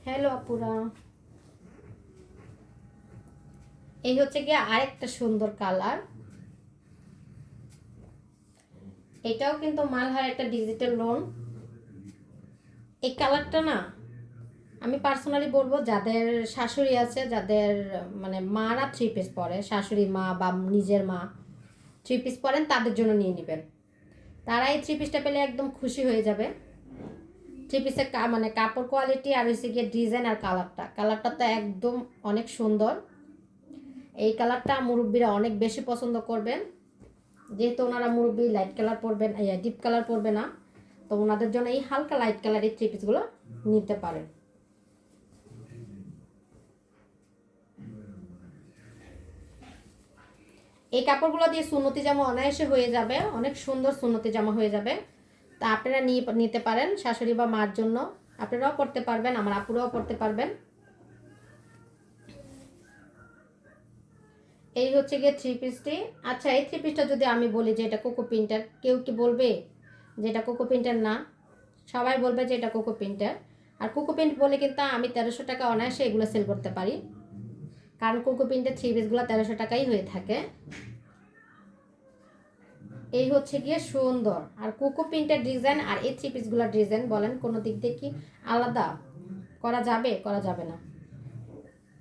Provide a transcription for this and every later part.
Hello আপুরা, এই হচ্ছে গিয়ে আরেকটা সুন্দর কালার। এটাও কিন্তু মালহার একটা ডিজিটাল লোন। এই কালারটা না, আমি পার্সোনালি বলবো যাদের শাশুড়ি আছে, যাদের মানে মারা থ্রি পিস পরে, শাশুড়ি মা বা নিজের মা থ্রি পিস পরেন, তাদের জন্য নিয়ে নেবেন। তারা এই থ্রি পিসটা পেলে একদম খুশি হয়ে যাবে। থ্রি পিসের মানে কাপড় কোয়ালিটি আর হচ্ছে গিয়ে ডিজাইন আর কালারটা তো একদম অনেক সুন্দর। এই কালারটা মুরব্বীরা অনেক বেশি পছন্দ করবেন, যেহেতু ওনারা মুরব্বী লাইট কালার পরবেন, ডিপ কালার পরবে না, তো ওনাদের জন্য এই হালকা লাইট কালারের থ্রি পিসগুলো নিতে পারেন। এই কাপড়গুলো দিয়ে সুন্নতি জামা অনায়াসে হয়ে যাবে, অনেক সুন্দর সুন্নতি জামা হয়ে যাবে। তা আপনারা নিতে পারেন শাশুড়ি বা মার জন্য, আপনারাও পরতে পারবেন, আমার আপুরাও পরতে পারবেন। এই হচ্ছে গিয়ে থ্রি পিসটি। আচ্ছা, এই থ্রি পিসটা যদি আমি বলি যে এটা কোকো প্রিন্টার, কেউ কি বলবে যে এটা কোকো প্রিন্টার না? সবাই বলবে যে এটা কোকো প্রিন্টার। আর কোকো প্রিন্ট বলে কিন্তু আমি 1300 টাকা অনায়াসে এগুলো সেল করতে পারি, কারণ কোকো প্রিন্টের থ্রি পিসগুলো 1300 টাকাই হয়ে থাকে। এই হচ্ছে গিয়ে সুন্দর। আর কোকো প্রিন্টের ডিজাইন আর এই থ্রি পিসগুলোর ডিজাইন বলেন কোনো দিক দিয়ে কি আলাদা করা যাবে? করা যাবে না।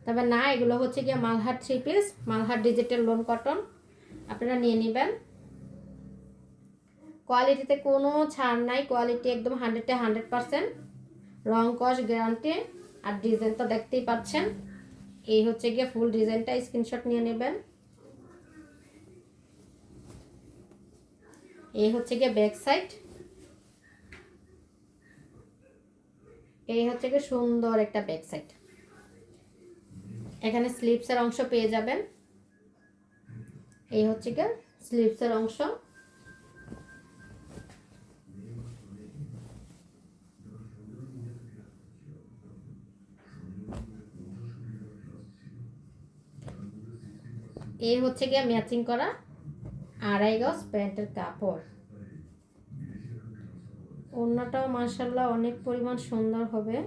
তবে না, এগুলো হচ্ছে গিয়ে Malhar three piece, Malhar digital loan cotton, আপনারা নিয়ে নেবেন। কোয়ালিটিতে কোনো ছাড় নাই, কোয়ালিটি একদম 100% রং কস গ্যারান্টি। আর ডিজাইন তো দেখতেই পাচ্ছেন। এই হচ্ছে গিয়ে ফুল ডিজাইনটা, স্ক্রিনশট নিয়ে নেবেন। এই হচ্ছে গিয়ে ব্যাক সাইড। এই হচ্ছে গিয়ে সুন্দর একটা ব্যাক সাইড। এখানে স্লিপসের অংশ পেয়ে যাবেন। এই হচ্ছে গিয়ে স্লিপসের অংশ। এই হচ্ছে গিয়ে ম্যাচিং করা 2.5 গজ প্যান্টের কাপড়। ওড়নাটাও মাশাআল্লাহ অনেক পরিমাণ সুন্দর হবে।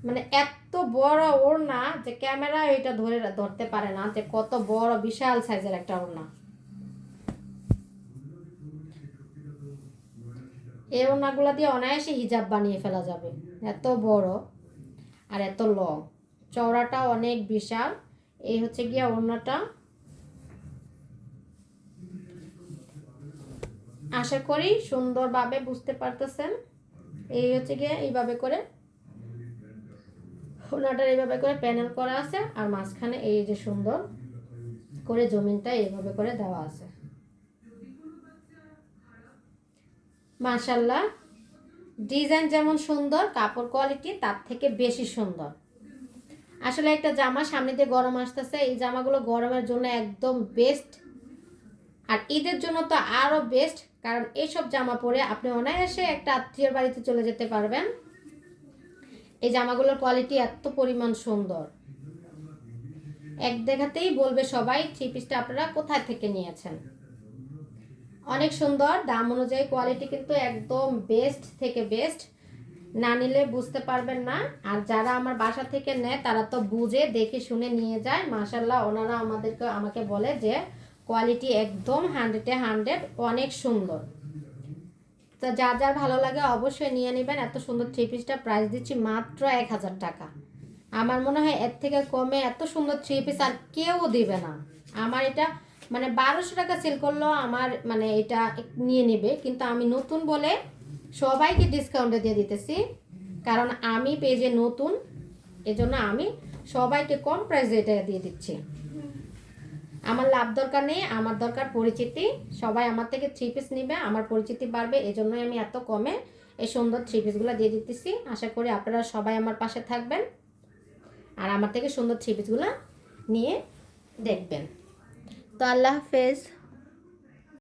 মানে এত বড় ওড়না যে ক্যামেরা এটা ধরতে পারে না যে কত বড় বিশাল সাইজের একটা ওড়না। এই ওড়নাগুলো দিয়ে অনায়াসে হিজাব বানিয়ে ফেলা যাবে, এত বড় আর এত লং। চওড়াটাও অনেক বিশাল। এই হচ্ছে গিয়া ওড়নাটা। আশা করি সুন্দরভাবে বুঝতে পারতেছেন। এই হচ্ছে গিয়ে এইভাবে করে ওড়নাটার এইভাবে করে প্যানেল করা আছে, আর মাঝখানে এই যে সুন্দর করে জমিনটা এইভাবে করে দেওয়া আছে। মাশাআল্লাহ, ডিজাইন যেমন সুন্দর, কাপড় কোয়ালিটি তার থেকে বেশি সুন্দর। আসলে একটা জামা সামনে দিয়ে গরম আসতেছে, এই জামাগুলো গরমের জন্য একদম বেস্ট। আর ঈদের জন্য তো আরও বেস্ট, কারণ এইসব জামা পরে আপনি অনায়াসে একটা আত্মীয়ের বাড়িতে চলে যেতে পারবেন। এই জামাগুলোর কোয়ালিটি এত পরিমাণ সুন্দর, এক দেখাতেই বলবে সবাই থ্রি পিসটা আপনারা কোথায় থেকে নিয়েছেন। অনেক সুন্দর, দাম অনুযায়ী কোয়ালিটি কিন্তু একদম বেস্ট থেকে বেস্ট। না নিলে বুঝতে পারবেন না। আর যারা আমার বাসা থেকে নেয় তারা তো বুঝে দেখে শুনে নিয়ে যায়। মাশাআল্লাহ, ওনারা আমাকে বলে যে কোয়ালিটি একদম 100 অনেক সুন্দর। তো যার যার ভালো লাগে অবশ্যই নিয়ে নেবেন। এত সুন্দর থ্রি পিসটা প্রাইস দিচ্ছি মাত্র 1000 টাকা। আমার মনে হয় এর থেকে কমে এত সুন্দর থ্রি পিস আর কেউ দিবে না। আমার এটা মানে 1200 টাকা সেল করলেও আমার মানে এটা নিয়ে নেবে, কিন্তু আমি নতুন বলে সবাইকে ডিসকাউন্টে দিয়ে দিতেছি, কারণ আমি পেজে নতুন, এজন্য আমি সবাইকে কম প্রাইসে এটা দিয়ে দিচ্ছি। আমার লাভ দরকার নেই, আমার দরকার পরিচিতি। সবাই আমার থেকে থ্রি পিস নিবে, আমার পরিচিতি বাড়বে, এজন্যই আমি এত কমে এই সুন্দর থ্রি পিসগুলো দিয়ে দিতেছি। আশা করি আপনারা সবাই আমার পাশে থাকবেন আর আমার থেকে সুন্দর থ্রি পিসগুলো নিয়ে দেখবেন। তো আল্লাহ হাফেজ।